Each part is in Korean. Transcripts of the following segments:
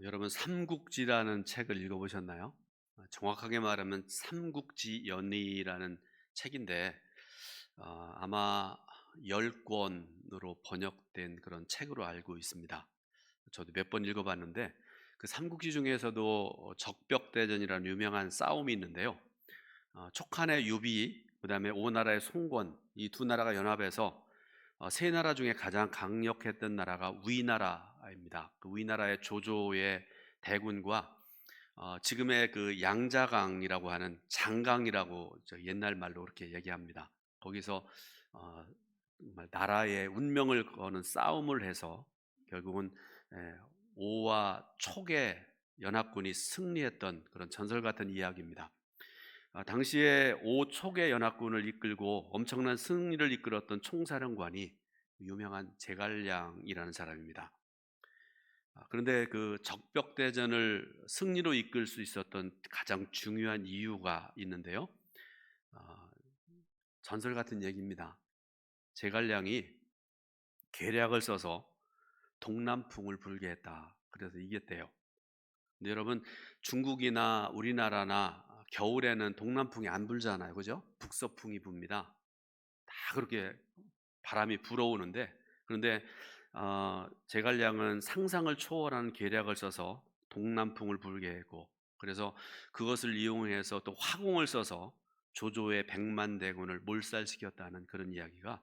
여러분 삼국지라는 책을 읽어보셨나요? 정확하게 말하면 삼국지연의라는 책인데 아마 10권으로 번역된 그런 책으로 알고 있습니다. 저도 몇 번 읽어봤는데 그 삼국지 중에서도 적벽대전이라는 유명한 싸움이 있는데요. 촉한의 유비, 그다음에 오나라의 송권, 이 두 나라가 연합해서 세 나라 중에 가장 강력했던 나라가 위나라입니다. 그 위나라의 조조의 대군과 지금의 그 양자강이라고 하는 장강이라고 옛날 말로 그렇게 얘기합니다. 거기서 어, 정말 나라의 운명을 거는 싸움을 해서 결국은 예, 오와 촉의 연합군이 승리했던 그런 전설 같은 이야기입니다. 당시에 오촉의 연합군을 이끌고 엄청난 승리를 이끌었던 총사령관이 유명한 제갈량이라는 사람입니다. 그런데 그 적벽대전을 승리로 이끌 수 있었던 가장 중요한 이유가 있는데요. 어, 전설 같은 얘기입니다. 제갈량이 계략을 써서 동남풍을 불게 했다. 그래서 이겼대요. 근데 여러분, 중국이나 우리나라나 겨울에는 동남풍이 안 불잖아요. 그죠? 북서풍이 붑니다. 다 그렇게 바람이 불어오는데, 그런데 제갈량은 상상을 초월하는 계략을 써서 동남풍을 불게 했고, 그래서 그것을 이용해서 또 화공을 써서 조조의 100만 대군을 몰살시켰다는 그런 이야기가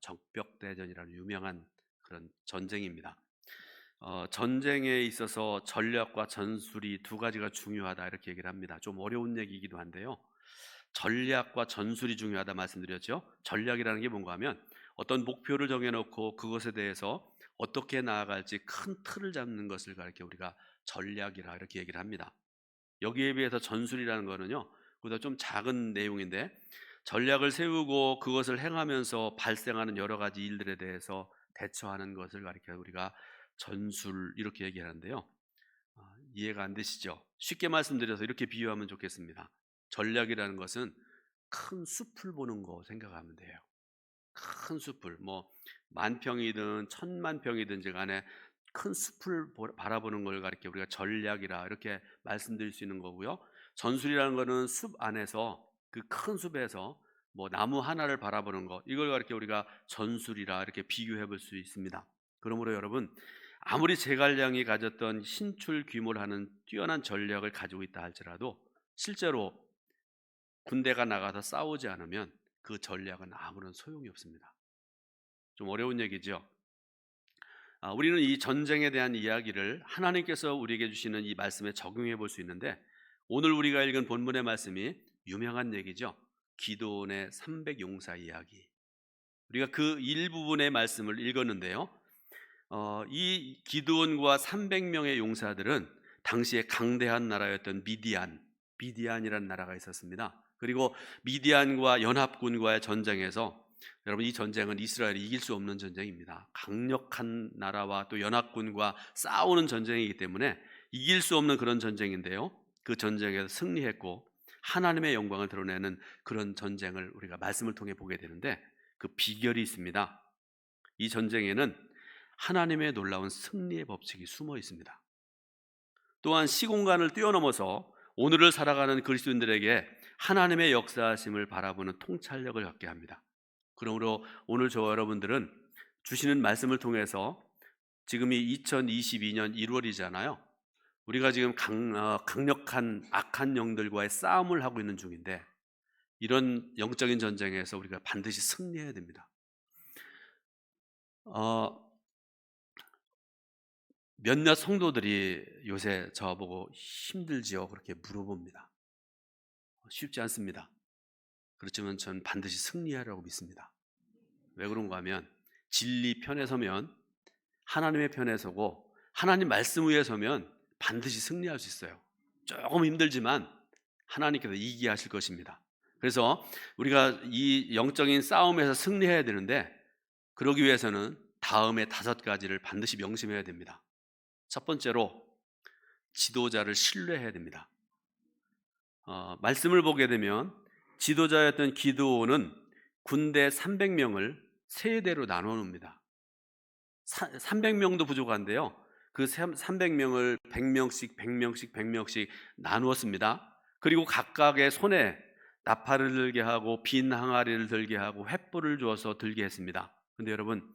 적벽대전이라는 유명한 그런 전쟁입니다. 전쟁에 있어서 전략과 전술이 두 가지가 중요하다 이렇게 얘기를 합니다. 좀 어려운 얘기이기도 한데요. 전략과 전술이 중요하다 말씀드렸죠. 전략이라는 게 뭔가 하면 어떤 목표를 정해놓고 그것에 대해서 어떻게 나아갈지 큰 틀을 잡는 것을 가리켜 우리가 전략이라 이렇게 얘기를 합니다. 여기에 비해서 전술이라는 거는요, 그보다 좀 작은 내용인데 전략을 세우고 그것을 행하면서 발생하는 여러 가지 일들에 대해서 대처하는 것을 가리켜 우리가 전술 이렇게 얘기하는데요. 이해가 안 되시죠? 쉽게 말씀드려서 이렇게 비유하면 좋겠습니다. 전략이라는 것은 큰 숲을 보는 거 생각하면 돼요. 큰 숲을 뭐 만평이든 천만평이든지 간에 큰 숲을 바라보는 걸 가리켜 우리가 전략이라 이렇게 말씀드릴 수 있는 거고요. 전술이라는 거는 숲 안에서 그 큰 숲에서 뭐 나무 하나를 바라보는 것, 이걸 가리켜 우리가 전술이라 이렇게 비교해 볼 수 있습니다. 그러므로 여러분, 아무리 제갈량이 가졌던 신출귀몰하는 뛰어난 전략을 가지고 있다 할지라도 실제로 군대가 나가서 싸우지 않으면 그 전략은 아무런 소용이 없습니다. 좀 어려운 얘기죠. 우리는 이 전쟁에 대한 이야기를 하나님께서 우리에게 주시는 이 말씀에 적용해 볼 수 있는데, 오늘 우리가 읽은 본문의 말씀이 유명한 얘기죠. 기드온의 300용사 이야기. 우리가 그 일부분의 말씀을 읽었는데요. 이 기드온과 300명의 용사들은 당시에 강대한 나라였던 미디안이라는 나라가 있었습니다. 그리고 미디안과 연합군과의 전쟁에서, 여러분, 이 전쟁은 이스라엘이 이길 수 없는 전쟁입니다. 강력한 나라와 또 연합군과 싸우는 전쟁이기 때문에 이길 수 없는 그런 전쟁인데요. 그 전쟁에서 승리했고 하나님의 영광을 드러내는 그런 전쟁을 우리가 말씀을 통해 보게 되는데, 그 비결이 있습니다. 이 전쟁에는 하나님의 놀라운 승리의 법칙이 숨어 있습니다. 또한 시공간을 뛰어넘어서 오늘을 살아가는 그리스도인들에게 하나님의 역사하심을 바라보는 통찰력을 갖게 합니다. 그러므로 오늘 저와 여러분들은 주시는 말씀을 통해서, 지금이 2022년 1월이잖아요. 우리가 지금 강력한 악한 영들과의 싸움을 하고 있는 중인데, 이런 영적인 전쟁에서 우리가 반드시 승리해야 됩니다. 몇몇 성도들이 요새 저보고 힘들지요? 그렇게 물어봅니다. 쉽지 않습니다. 그렇지만 전 반드시 승리하라고 믿습니다. 왜 그런가 하면 진리 편에 서면, 하나님의 편에 서고 하나님 말씀 위에 서면 반드시 승리할 수 있어요. 조금 힘들지만 하나님께서 이기게 하실 것입니다. 그래서 우리가 이 영적인 싸움에서 승리해야 되는데, 그러기 위해서는 다음에 5가지를 반드시 명심해야 됩니다. 첫 번째로, 지도자를 신뢰해야 됩니다. 말씀을 보게 되면 지도자였던 기드온은 군대 300명을 세 대로 나눠 놓습니다. 300명도 부족한데요. 그 300명을 100명씩 100명씩 100명씩 나누었습니다. 그리고 각각의 손에 나팔을 들게 하고 빈 항아리를 들게 하고 횃불을 주어서 들게 했습니다. 근데 여러분,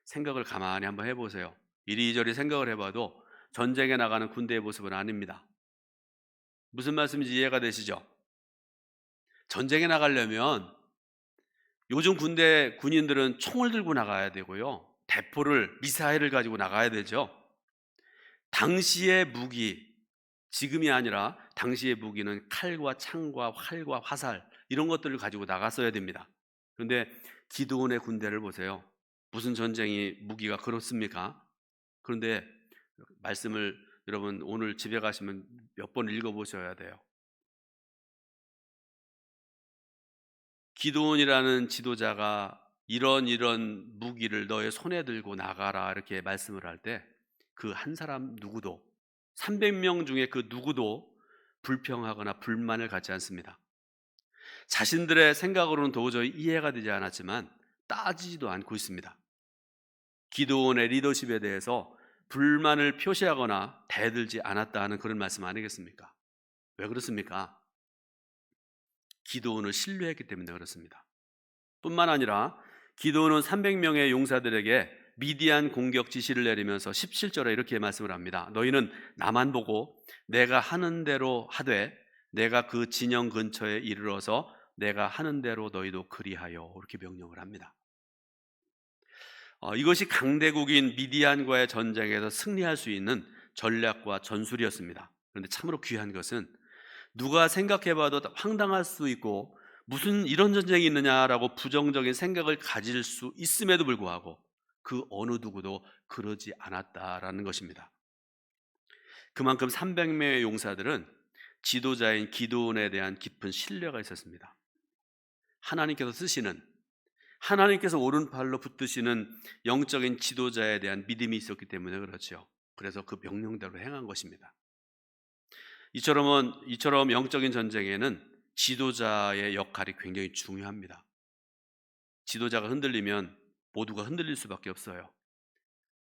생각을 가만히 한번 해보세요. 이리저리 생각을 해봐도 전쟁에 나가는 군대의 모습은 아닙니다. 무슨 말씀인지 이해가 되시죠? 전쟁에 나가려면 요즘 군인들은 총을 들고 나가야 되고요, 대포를, 미사일을 가지고 나가야 되죠. 당시의 무기, 지금이 아니라 당시의 무기는 칼과 창과 활과 화살, 이런 것들을 가지고 나갔어야 됩니다. 그런데 기드온의 군대를 보세요. 무슨 전쟁이 무기가 그렇습니까? 그런데 말씀을 여러분 오늘 집에 가시면 몇 번 읽어보셔야 돼요. 기드온이라는 지도자가 이런 무기를 너의 손에 들고 나가라, 이렇게 말씀을 할 때 그 한 사람 누구도, 300명 중에 그 누구도 불평하거나 불만을 갖지 않습니다. 자신들의 생각으로는 도저히 이해가 되지 않았지만 따지지도 않고 있습니다. 기드온의 리더십에 대해서 불만을 표시하거나 대들지 않았다 하는 그런 말씀 아니겠습니까? 왜 그렇습니까? 기드온을 신뢰했기 때문에 그렇습니다. 뿐만 아니라 기드온은 300명의 용사들에게 미디안 공격 지시를 내리면서 17절에 이렇게 말씀을 합니다. 너희는 나만 보고 내가 하는 대로 하되 내가 그 진영 근처에 이르러서 내가 하는 대로 너희도 그리하여, 이렇게 명령을 합니다. 이것이 강대국인 미디안과의 전쟁에서 승리할 수 있는 전략과 전술이었습니다. 그런데 참으로 귀한 것은 누가 생각해봐도 황당할 수 있고 무슨 이런 전쟁이 있느냐라고 부정적인 생각을 가질 수 있음에도 불구하고 그 어느 누구도 그러지 않았다라는 것입니다. 그만큼 300명의 용사들은 지도자인 기드온에 대한 깊은 신뢰가 있었습니다. 하나님께서 쓰시는, 하나님께서 오른팔로 붙드시는 영적인 지도자에 대한 믿음이 있었기 때문에 그렇죠. 그래서 그 명령대로 행한 것입니다. 이처럼 영적인 전쟁에는 지도자의 역할이 굉장히 중요합니다. 지도자가 흔들리면 모두가 흔들릴 수밖에 없어요.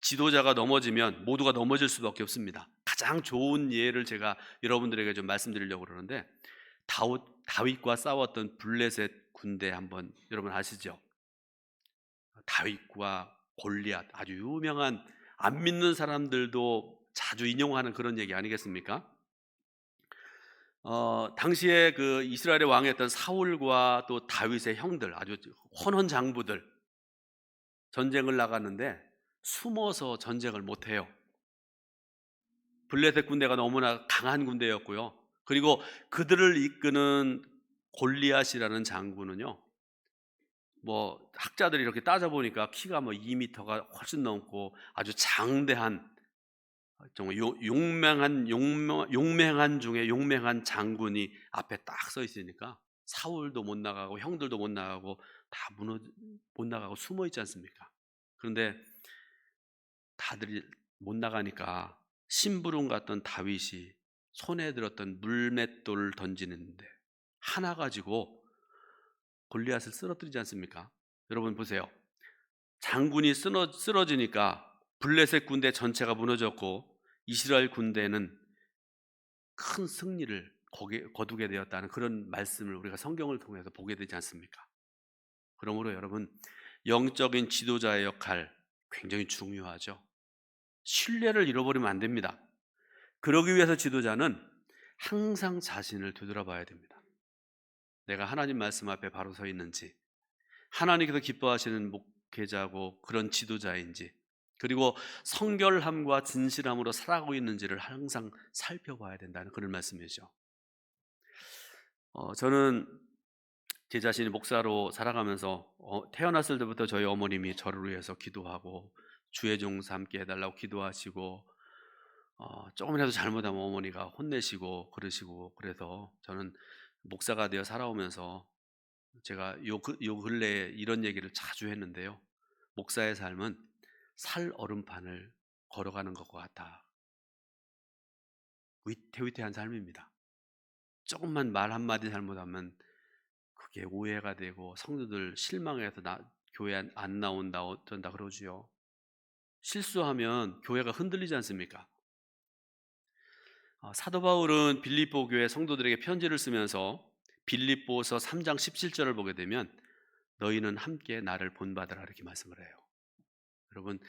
지도자가 넘어지면 모두가 넘어질 수밖에 없습니다. 가장 좋은 예를 제가 여러분들에게 좀 말씀드리려고 그러는데, 다윗과 싸웠던 블레셋 군대 한번 여러분 아시죠? 다윗과 골리앗, 아주 유명한, 안 믿는 사람들도 자주 인용하는 그런 얘기 아니겠습니까? 당시에 그 이스라엘의 왕이었던 사울과 또 다윗의 형들, 아주 헌헌 장부들, 전쟁을 나갔는데 숨어서 전쟁을 못해요. 블레셋 군대가 너무나 강한 군대였고요. 그리고 그들을 이끄는 골리앗이라는 장군은요, 뭐 학자들이 이렇게 따져보니까 키가 뭐 2m가 훨씬 넘고 아주 장대한, 정말 용맹한 중에 용맹한 장군이 앞에 딱 서 있으니까 사울도 못 나가고 형들도 못 나가고 다 못 나가고 숨어 있지 않습니까? 그런데 다들 못 나가니까 심부름 갔던 다윗이 손에 들었던 물맷돌을 던지는데 하나 가지고 골리앗을 쓰러뜨리지 않습니까? 여러분 보세요. 장군이 쓰러지니까 블레셋 군대 전체가 무너졌고 이스라엘 군대는 큰 승리를 거두게 되었다는 그런 말씀을 우리가 성경을 통해서 보게 되지 않습니까? 그러므로 여러분, 영적인 지도자의 역할 굉장히 중요하죠. 신뢰를 잃어버리면 안 됩니다. 그러기 위해서 지도자는 항상 자신을 되돌아봐야 됩니다. 내가 하나님 말씀 앞에 바로 서 있는지, 하나님께서 기뻐하시는 목회자고 그런 지도자인지, 그리고 성결함과 진실함으로 살아가고 있는지를 항상 살펴봐야 된다는 그런 말씀이죠. 저는 제 자신이 목사로 살아가면서 태어났을 때부터 저희 어머님이 저를 위해서 기도하고 주의 종사 함께 해달라고 기도하시고, 조금이라도 잘못하면 어머니가 혼내시고 그러시고, 그래서 저는 목사가 되어 살아오면서 제가 요 근래에 이런 얘기를 자주 했는데요. 목사의 삶은 살 얼음판을 걸어가는 것과 같다. 위태위태한 삶입니다. 조금만 말 한마디 잘못하면 그게 오해가 되고 성도들 실망해서 교회 안 나온다 어쩐다 그러지요. 실수하면 교회가 흔들리지 않습니까? 사도 바울은 빌립보 교회 성도들에게 편지를 쓰면서 빌립보서 3장 17절을 보게 되면 너희는 함께 나를 본받으라 이렇게 말씀을 해요. 여러분,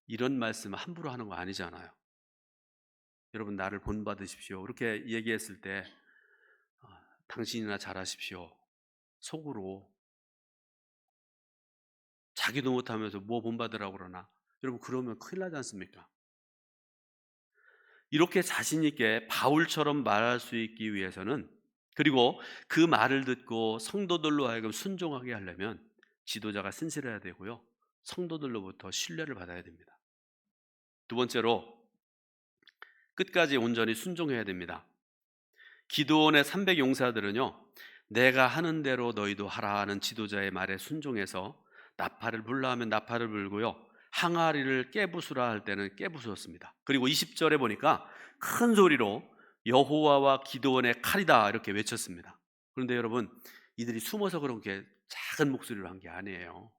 이런 말씀 함부로 하는 거 아니잖아요. 여러분, 나를 본받으십시오 이렇게 얘기했을 때 당신이나 잘하십시오 속으로 자기도 못하면서 뭐 본받으라고 그러나, 여러분 그러면 큰일 나지 않습니까? 이렇게 자신 있게 바울처럼 말할 수 있기 위해서는, 그리고 그 말을 듣고 성도들로 하여금 순종하게 하려면 지도자가 신실해야 되고요, 성도들로부터 신뢰를 받아야 됩니다. 두 번째로, 끝까지 온전히 순종해야 됩니다. 기드온의 300 용사들은요, 내가 하는 대로 너희도 하라 하는 지도자의 말에 순종해서 나팔을 불라 하면 나팔을 불고요, 항아리를 깨부수라 할 때는 깨부수었습니다. 그리고 20절에 보니까 큰 소리로 여호와와 기드온의 칼이다 이렇게 외쳤습니다. 그런데 여러분, 이들이 숨어서 그렇게 작은 목소리로 한 게 아니에요.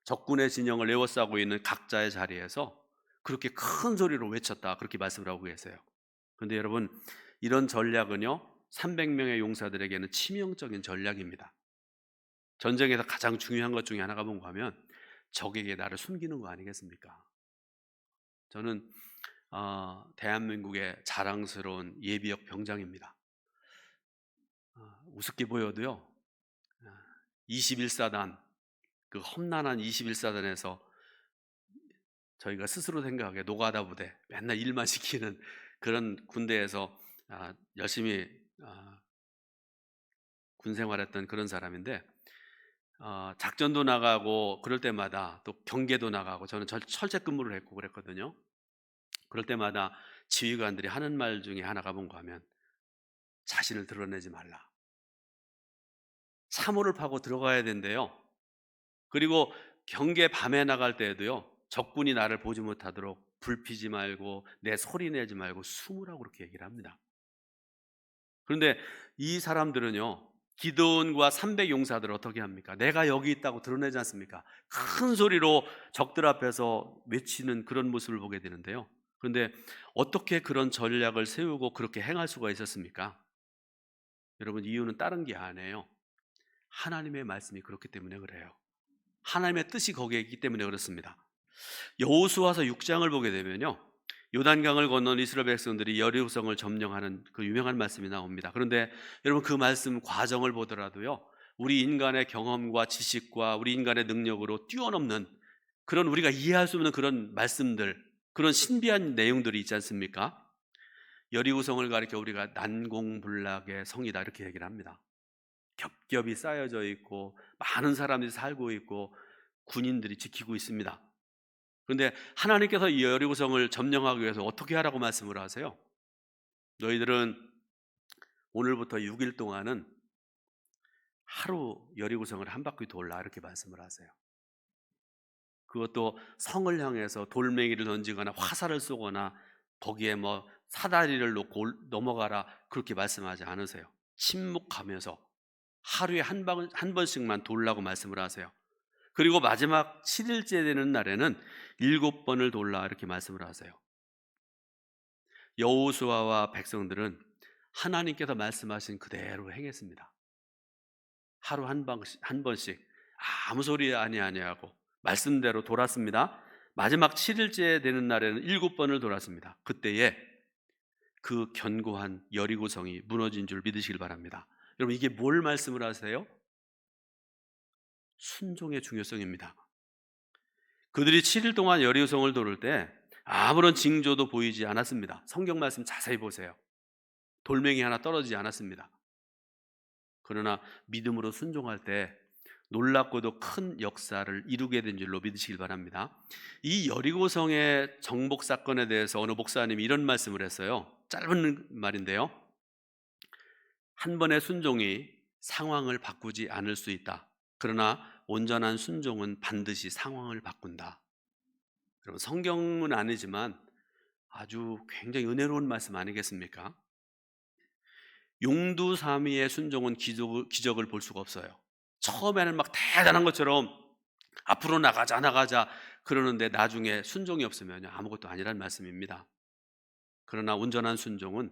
적군의 진영을 에워싸고 있는 각자의 자리에서 그렇게 큰 소리로 외쳤다 그렇게 말씀을 하고 계세요. 그런데 여러분, 이런 전략은요 300명의 용사들에게는 치명적인 전략입니다. 전쟁에서 가장 중요한 것 중에 하나가 뭔가 하면 적에게 나를 숨기는 거 아니겠습니까? 저는 대한민국의 자랑스러운 예비역 병장입니다. 우습게 보여도요 21사단, 그 험난한 21사단에서 저희가 스스로 생각하기에 노가다 부대, 맨날 일만 시키는 그런 군대에서 열심히 군 생활했던 그런 사람인데, 작전도 나가고 그럴 때마다 또 경계도 나가고, 저는 철제 근무를 했고 그랬거든요. 그럴 때마다 지휘관들이 하는 말 중에 하나가 뭔가 하면 자신을 드러내지 말라. 사모를 파고 들어가야 된대요. 그리고 경계 밤에 나갈 때에도요 적군이 나를 보지 못하도록 불 피지 말고 내 소리 내지 말고 숨으라고 그렇게 얘기를 합니다. 그런데 이 사람들은요 기드온과 300 용사들을 어떻게 합니까? 내가 여기 있다고 드러내지 않습니까? 큰 소리로 적들 앞에서 외치는 그런 모습을 보게 되는데요. 그런데 어떻게 그런 전략을 세우고 그렇게 행할 수가 있었습니까? 여러분, 이유는 다른 게 아니에요. 하나님의 말씀이 그렇기 때문에 그래요. 하나님의 뜻이 거기에 있기 때문에 그렇습니다. 여호수아서 6장을 보게 되면요 요단강을 건넌 이스라엘 백성들이 여리고성을 점령하는 그 유명한 말씀이 나옵니다. 그런데 여러분, 그 말씀 과정을 보더라도요 우리 인간의 경험과 지식과 우리 인간의 능력으로 뛰어넘는 그런, 우리가 이해할 수 없는 그런 말씀들, 그런 신비한 내용들이 있지 않습니까? 여리고성을 가리켜 우리가 난공불락의 성이다 이렇게 얘기를 합니다. 겹겹이 쌓여져 있고 많은 사람들이 살고 있고 군인들이 지키고 있습니다. 그런데 하나님께서 이 여리고성을 점령하기 위해서 어떻게 하라고 말씀을 하세요? 너희들은 오늘부터 6일 동안은 하루 여리고성을 한 바퀴 돌라 이렇게 말씀을 하세요. 그것도 성을 향해서 돌멩이를 던지거나 화살을 쏘거나 거기에 뭐 사다리를 놓고 넘어가라 그렇게 말씀하지 않으세요. 침묵하면서 하루에 한 번씩만 돌라고 말씀을 하세요. 그리고 마지막 7일째 되는 날에는 7번을 돌라 이렇게 말씀을 하세요. 여호수아와 백성들은 하나님께서 말씀하신 그대로 행했습니다. 하루 한 번씩 아무 소리 아니하고 말씀대로 돌았습니다. 마지막 7일째 되는 날에는 7번을 돌았습니다. 그때에 그 견고한 여리고성이 무너진 줄 믿으시길 바랍니다. 여러분, 이게 뭘 말씀을 하세요? 순종의 중요성입니다. 그들이 7일 동안 여리고성을 돌을 때 아무런 징조도 보이지 않았습니다. 성경 말씀 자세히 보세요. 돌멩이 하나 떨어지지 않았습니다. 그러나 믿음으로 순종할 때 놀랍고도 큰 역사를 이루게 된 줄로 믿으시길 바랍니다. 이 여리고성의 정복 사건에 대해서 어느 목사님이 이런 말씀을 했어요. 짧은 말인데요, 한 번의 순종이 상황을 바꾸지 않을 수 있다. 그러나 온전한 순종은 반드시 상황을 바꾼다. 여러분, 성경은 아니지만 아주 굉장히 은혜로운 말씀 아니겠습니까? 용두사미의 순종은 기적을 볼 수가 없어요. 처음에는 막 대단한 것처럼 앞으로 나가자 나가자 그러는데 나중에 순종이 없으면 아무것도 아니란 말씀입니다. 그러나 온전한 순종은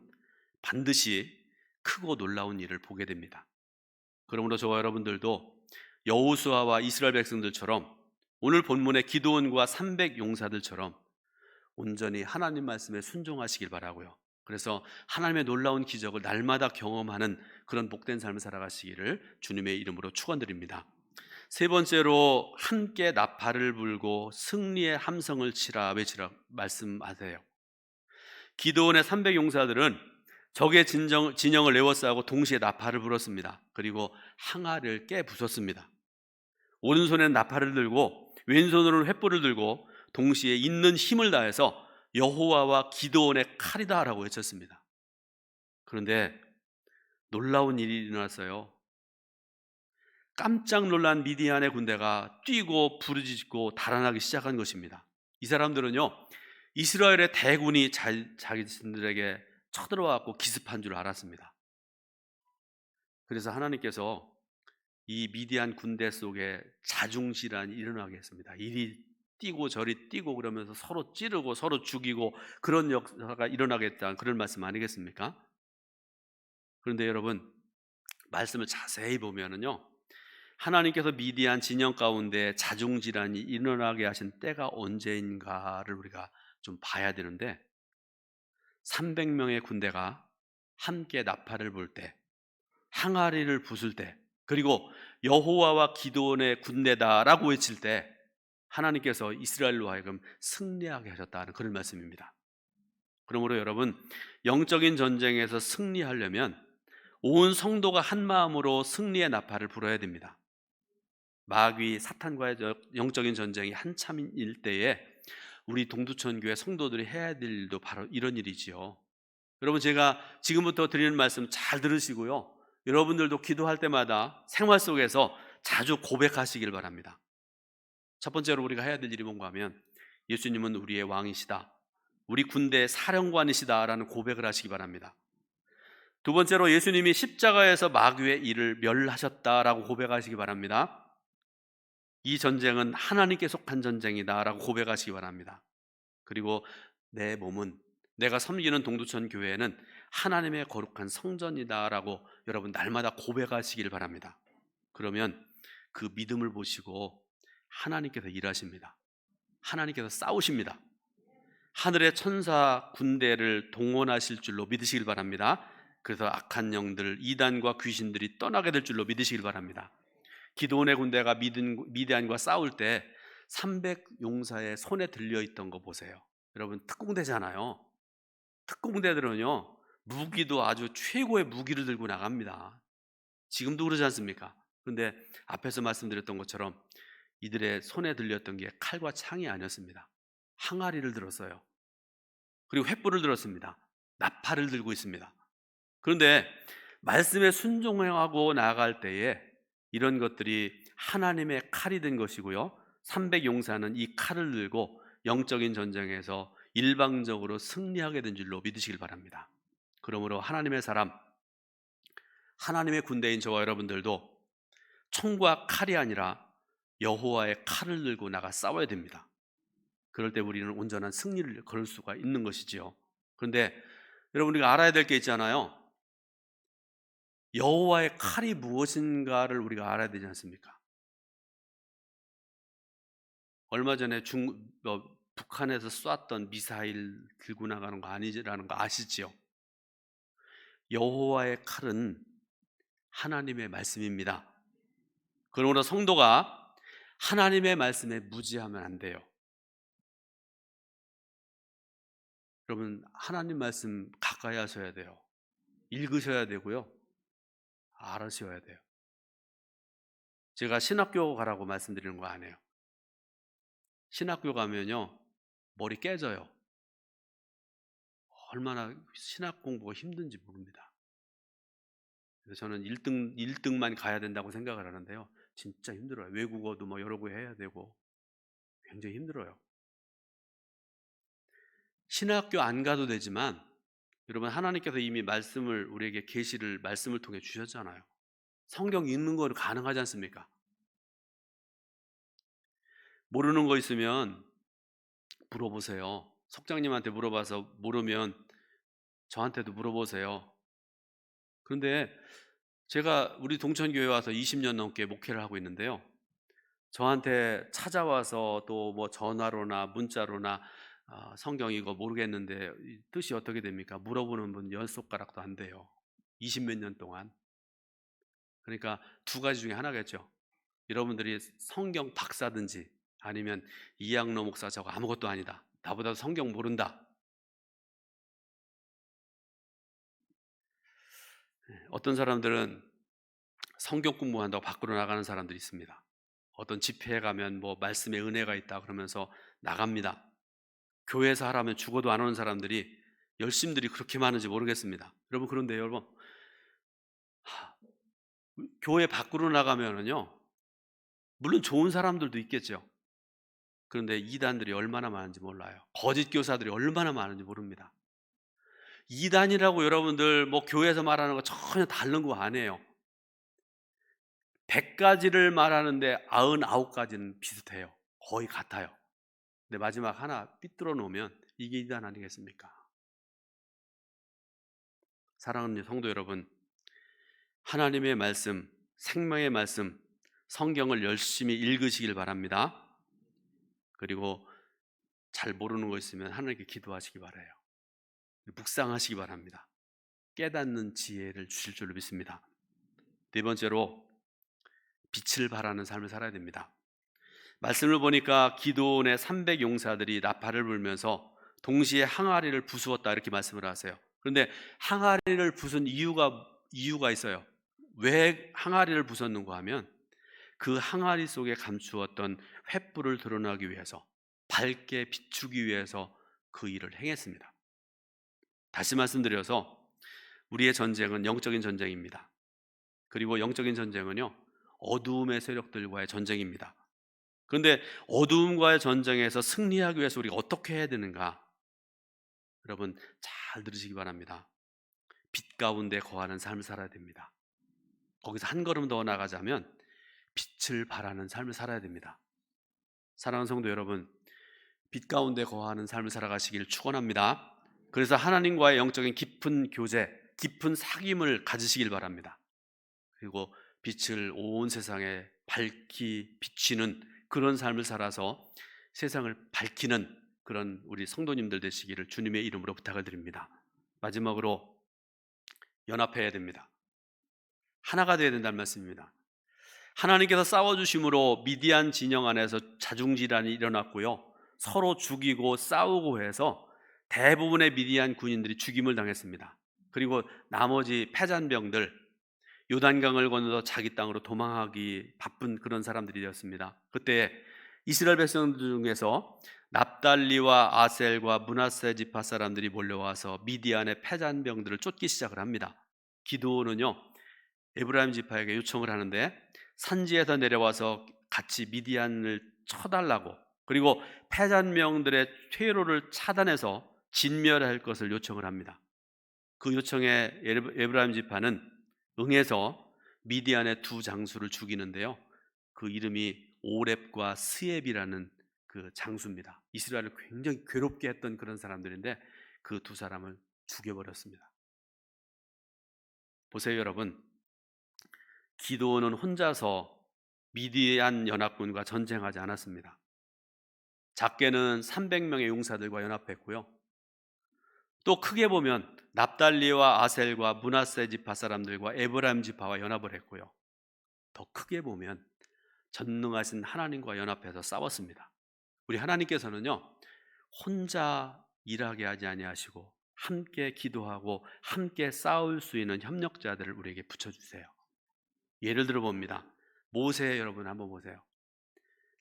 반드시 크고 놀라운 일을 보게 됩니다. 그러므로 저와 여러분들도 여호수아와 이스라엘 백성들처럼 오늘 본문의 기드온과 300 용사들처럼 온전히 하나님 말씀에 순종하시길 바라고요. 그래서 하나님의 놀라운 기적을 날마다 경험하는 그런 복된 삶을 살아가시기를 주님의 이름으로 축원드립니다. 세 번째로 함께 나팔을 불고 승리의 함성을 치라 외치라 말씀하세요. 기드온의 300 용사들은 적의 진영을 에워싸고 동시에 나팔을 불었습니다. 그리고 항아리를 깨 부쉈습니다. 오른손에는 나팔을 들고 왼손으로는 횃불을 들고 동시에 있는 힘을 다해서 여호와와 기드온의 칼이다라고 외쳤습니다. 그런데 놀라운 일이 일어났어요. 깜짝 놀란 미디안의 군대가 뛰고 부르짖고 달아나기 시작한 것입니다. 이 사람들은요, 이스라엘의 대군이 자기들에게 쳐들어왔고 기습한 줄 알았습니다. 그래서 하나님께서 이 미디안 군대 속에 자중질환이 일어나게 했습니다. 이리 뛰고 저리 뛰고 그러면서 서로 찌르고 서로 죽이고 그런 역사가 일어나겠다는 그런 말씀 아니겠습니까? 그런데 여러분, 말씀을 자세히 보면은요, 하나님께서 미디안 진영 가운데 자중질환이 일어나게 하신 때가 언제인가를 우리가 좀 봐야 되는데 300명의 군대가 함께 나팔을 불 때, 항아리를 부술 때, 그리고 여호와와 기드온의 군대다라고 외칠 때 하나님께서 이스라엘로 하여금 승리하게 하셨다는 그런 말씀입니다. 그러므로 여러분, 영적인 전쟁에서 승리하려면 온 성도가 한 마음으로 승리의 나팔을 불어야 됩니다. 마귀 사탄과의 영적인 전쟁이 한참일 때에 우리 동두천 교회 성도들이 해야 될 일도 바로 이런 일이지요. 여러분, 제가 지금부터 드리는 말씀 잘 들으시고요, 여러분들도 기도할 때마다 생활 속에서 자주 고백하시길 바랍니다. 첫 번째로 우리가 해야 될 일이 뭔가 하면 예수님은 우리의 왕이시다, 우리 군대의 사령관이시다라는 고백을 하시기 바랍니다. 두 번째로 예수님이 십자가에서 마귀의 일을 멸하셨다라고 고백하시기 바랍니다. 이 전쟁은 하나님께 속한 전쟁이다라고 고백하시기 바랍니다. 그리고 내 몸은, 내가 섬기는 동두천 교회는 하나님의 거룩한 성전이다라고 여러분 날마다 고백하시길 바랍니다. 그러면 그 믿음을 보시고 하나님께서 일하십니다. 하나님께서 싸우십니다. 하늘의 천사 군대를 동원하실 줄로 믿으시길 바랍니다. 그래서 악한 영들, 이단과 귀신들이 떠나게 될 줄로 믿으시길 바랍니다. 기드온의 군대가 미디안과 싸울 때 300 용사의 손에 들려있던 거 보세요. 여러분, 특공대잖아요. 특공대들은요, 무기도 아주 최고의 무기를 들고 나갑니다. 지금도 그러지 않습니까? 그런데 앞에서 말씀드렸던 것처럼 이들의 손에 들렸던 게 칼과 창이 아니었습니다. 항아리를 들었어요. 그리고 횃불을 들었습니다. 나팔을 들고 있습니다. 그런데 말씀에 순종하고 나아갈 때에 이런 것들이 하나님의 칼이 된 것이고요, 300 용사는 이 칼을 들고 영적인 전쟁에서 일방적으로 승리하게 된 줄로 믿으시길 바랍니다. 그러므로 하나님의 사람, 하나님의 군대인 저와 여러분들도 총과 칼이 아니라 여호와의 칼을 들고 나가 싸워야 됩니다. 그럴 때 우리는 온전한 승리를 거둘 수가 있는 것이지요. 그런데 여러분, 우리가 알아야 될 게 있잖아요. 여호와의 칼이 무엇인가를 우리가 알아야 되지 않습니까? 얼마 전에 북한에서 쐈던 미사일 들고 나가는 거 아니라는 거 아시지요? 여호와의 칼은 하나님의 말씀입니다. 그러므로 성도가 하나님의 말씀에 무지하면 안 돼요. 여러분, 하나님 말씀 가까이 하셔야 돼요. 읽으셔야 되고요, 알으셔야 돼요. 제가 신학교 가라고 말씀드리는 거 아니에요. 신학교 가면요, 머리 깨져요. 얼마나 신학 공부가 힘든지 모릅니다. 그래서 저는 1등만 가야 된다고 생각을 하는데요, 진짜 힘들어요. 외국어도 뭐 여러 개 해야 되고 굉장히 힘들어요. 신학교 안 가도 되지만 여러분, 하나님께서 이미 말씀을 우리에게 계시를 말씀을 통해 주셨잖아요. 성경 읽는 거는 가능하지 않습니까? 모르는 거 있으면 물어보세요. 속장님한테 물어봐서 모르면 저한테도 물어보세요. 그런데 제가 우리 동천교회 와서 20년 넘게 목회를 하고 있는데요. 저한테 찾아와서 또 뭐 전화로나 문자로나 성경 이거 모르겠는데 이 뜻이 어떻게 됩니까? 물어보는 분 10손가락도 안 돼요. 20몇 년 동안. 그러니까 두 가지 중에 하나겠죠. 여러분들이 성경 박사든지 아니면 이양로 목사 저거 아무것도 아니다. 나보다 성경 모른다. 어떤 사람들은 성경 공부한다고 밖으로 나가는 사람들이 있습니다. 어떤 집회에 가면 뭐 말씀에 은혜가 있다 그러면서 나갑니다. 교회에서 하라면 죽어도 안 오는 사람들이 열심들이 그렇게 많은지 모르겠습니다. 여러분 그런데 여러분 교회 밖으로 나가면은요 물론 좋은 사람들도 있겠죠. 그런데 이단들이 얼마나 많은지 몰라요. 거짓 교사들이 얼마나 많은지 모릅니다. 이단이라고 여러분들 뭐 교회에서 말하는 거 전혀 다른 거 아니에요. 100가지를 말하는데 99가지는 비슷해요. 거의 같아요. 근데 마지막 하나 삐뚤어 놓으면 이게 이단 아니겠습니까? 사랑하는 성도 여러분, 하나님의 말씀, 생명의 말씀, 성경을 열심히 읽으시길 바랍니다. 그리고 잘 모르는 거 있으면 하나님께 기도하시기 바라요. 묵상하시기 바랍니다. 깨닫는 지혜를 주실 줄로 믿습니다. 네 번째로 빛을 발하는 삶을 살아야 됩니다. 말씀을 보니까 기도원의 300 용사들이 나팔을 불면서 동시에 항아리를 부수었다 이렇게 말씀을 하세요. 그런데 항아리를 부순 이유가 있어요. 왜 항아리를 부쉈는가 하면 그 항아리 속에 감추었던 횃불을 드러나기 위해서 밝게 비추기 위해서 그 일을 행했습니다. 다시 말씀드려서 우리의 전쟁은 영적인 전쟁입니다. 그리고 영적인 전쟁은요 어두움의 세력들과의 전쟁입니다. 그런데 어두움과의 전쟁에서 승리하기 위해서 우리가 어떻게 해야 되는가? 여러분 잘 들으시기 바랍니다. 빛 가운데 거하는 삶을 살아야 됩니다. 거기서 한 걸음 더 나가자면 빛을 발하는 삶을 살아야 됩니다. 사랑하는 성도 여러분, 빛 가운데 거하는 삶을 살아가시길 축원합니다. 그래서 하나님과의 영적인 깊은 교제, 깊은 사귐을 가지시길 바랍니다. 그리고 빛을 온 세상에 밝히 비치는 그런 삶을 살아서 세상을 밝히는 그런 우리 성도님들 되시기를 주님의 이름으로 부탁을 드립니다. 마지막으로 연합해야 됩니다. 하나가 되어야 된다는 말씀입니다. 하나님께서 싸워주심으로 미디안 진영 안에서 자중질환이 일어났고요. 서로 죽이고 싸우고 해서 대부분의 미디안 군인들이 죽임을 당했습니다. 그리고 나머지 패잔병들 요단강을 건너서 자기 땅으로 도망하기 바쁜 그런 사람들이 되었습니다. 그때 이스라엘 백성들 중에서 납달리와 아셀과 므낫세 지파 사람들이 몰려와서 미디안의 패잔병들을 쫓기 시작을 합니다. 기드온은요 에브라임 지파에게 요청을 하는데 산지에서 내려와서 같이 미디안을 쳐달라고 그리고 패잔병들의 퇴로를 차단해서 진멸할 것을 요청을 합니다. 그 요청에 에브라임 지파는 응해서 미디안의 두 장수를 죽이는데요. 그 이름이 오렙과 스엡이라는 그 장수입니다. 이스라엘을 굉장히 괴롭게 했던 그런 사람들인데 그 두 사람을 죽여버렸습니다. 보세요 여러분, 기드온은 혼자서 미디안 연합군과 전쟁하지 않았습니다. 작게는 300명의 용사들과 연합했고요. 또 크게 보면 납달리와 아셀과 므낫세 지파 사람들과 에브라임 지파와 연합을 했고요. 더 크게 보면 전능하신 하나님과 연합해서 싸웠습니다. 우리 하나님께서는요 혼자 일하게 하지 아니하시고 함께 기도하고 함께 싸울 수 있는 협력자들을 우리에게 붙여주세요. 예를 들어 봅니다. 모세 여러분 한번 보세요.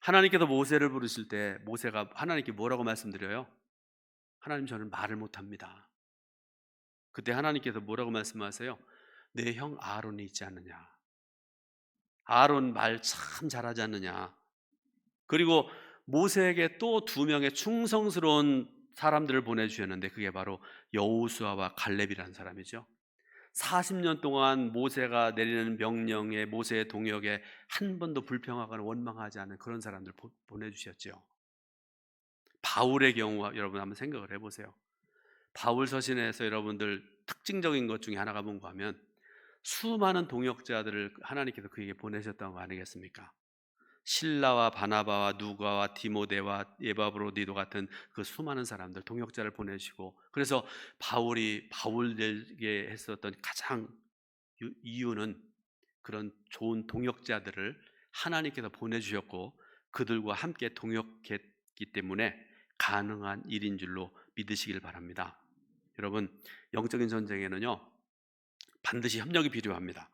하나님께서 모세를 부르실 때 모세가 하나님께 뭐라고 말씀드려요? 하나님 저는 말을 못합니다. 그때 하나님께서 뭐라고 말씀하세요? 내 형 아론이 있지 않느냐. 아론 말 참 잘하지 않느냐. 그리고 모세에게 또 2명의 충성스러운 사람들을 보내주셨는데 그게 바로 여호수아와 갈렙이라는 사람이죠. 40년 동안 모세가 내리는 명령에, 모세의 동역에 한 번도 불평하거나 원망하지 않은 그런 사람들 보내주셨죠. 바울의 경우 여러분 한번 생각을 해보세요. 바울 서신에서 여러분들 특징적인 것 중에 하나가 뭔가 하면 수많은 동역자들을 하나님께서 그에게 보내셨던 거 아니겠습니까? 실라와 바나바와 누가와 디모데와 예바브로디도 같은 그 수많은 사람들, 동역자를 보내시고, 그래서 바울이 바울에게 했었던 가장 이유는 그런 좋은 동역자들을 하나님께서 보내주셨고 그들과 함께 동역했기 때문에 가능한 일인 줄로 믿으시길 바랍니다. 여러분, 영적인 전쟁에는요 반드시 협력이 필요합니다.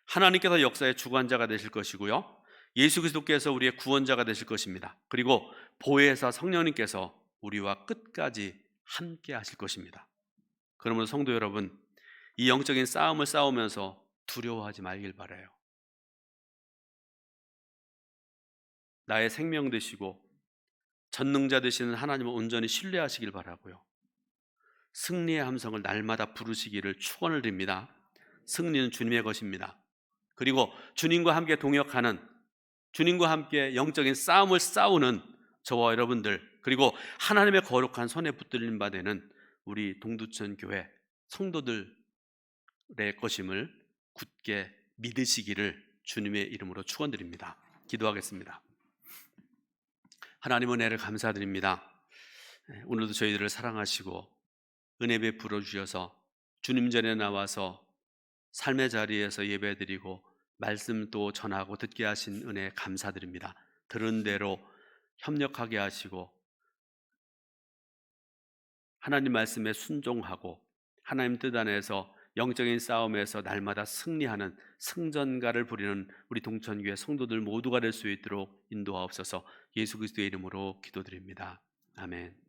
하나님께서 역사의 주관자가 되실 것이고요, 예수 그리스도께서 우리의 구원자가 되실 것입니다. 그리고 보혜사 성령님께서 우리와 끝까지 함께 하실 것입니다. 그러므로 성도 여러분, 이 영적인 싸움을 싸우면서 두려워하지 말길 바라요. 나의 생명 되시고 전능자 되시는 하나님을 온전히 신뢰하시길 바라고요, 승리의 함성을 날마다 부르시기를 축원을 드립니다. 승리는 주님의 것입니다. 그리고 주님과 함께 동역하는, 주님과 함께 영적인 싸움을 싸우는 저와 여러분들, 그리고 하나님의 거룩한 손에 붙들린 바 되는 우리 동두천 교회 성도들의 것임을 굳게 믿으시기를 주님의 이름으로 축원드립니다. 기도하겠습니다. 하나님, 은혜를 감사드립니다. 오늘도 저희들을 사랑하시고 은혜 베풀어 주셔서 주님 전에 나와서 삶의 자리에서 예배드리고 말씀도 전하고 듣게 하신 은혜 감사드립니다. 들은 대로 협력하게 하시고 하나님 말씀에 순종하고 하나님 뜻 안에서 영적인 싸움에서 날마다 승리하는 승전가를 부리는 우리 동천교회 성도들 모두가 될 수 있도록 인도하옵소서. 예수 그리스도의 이름으로 기도드립니다. 아멘.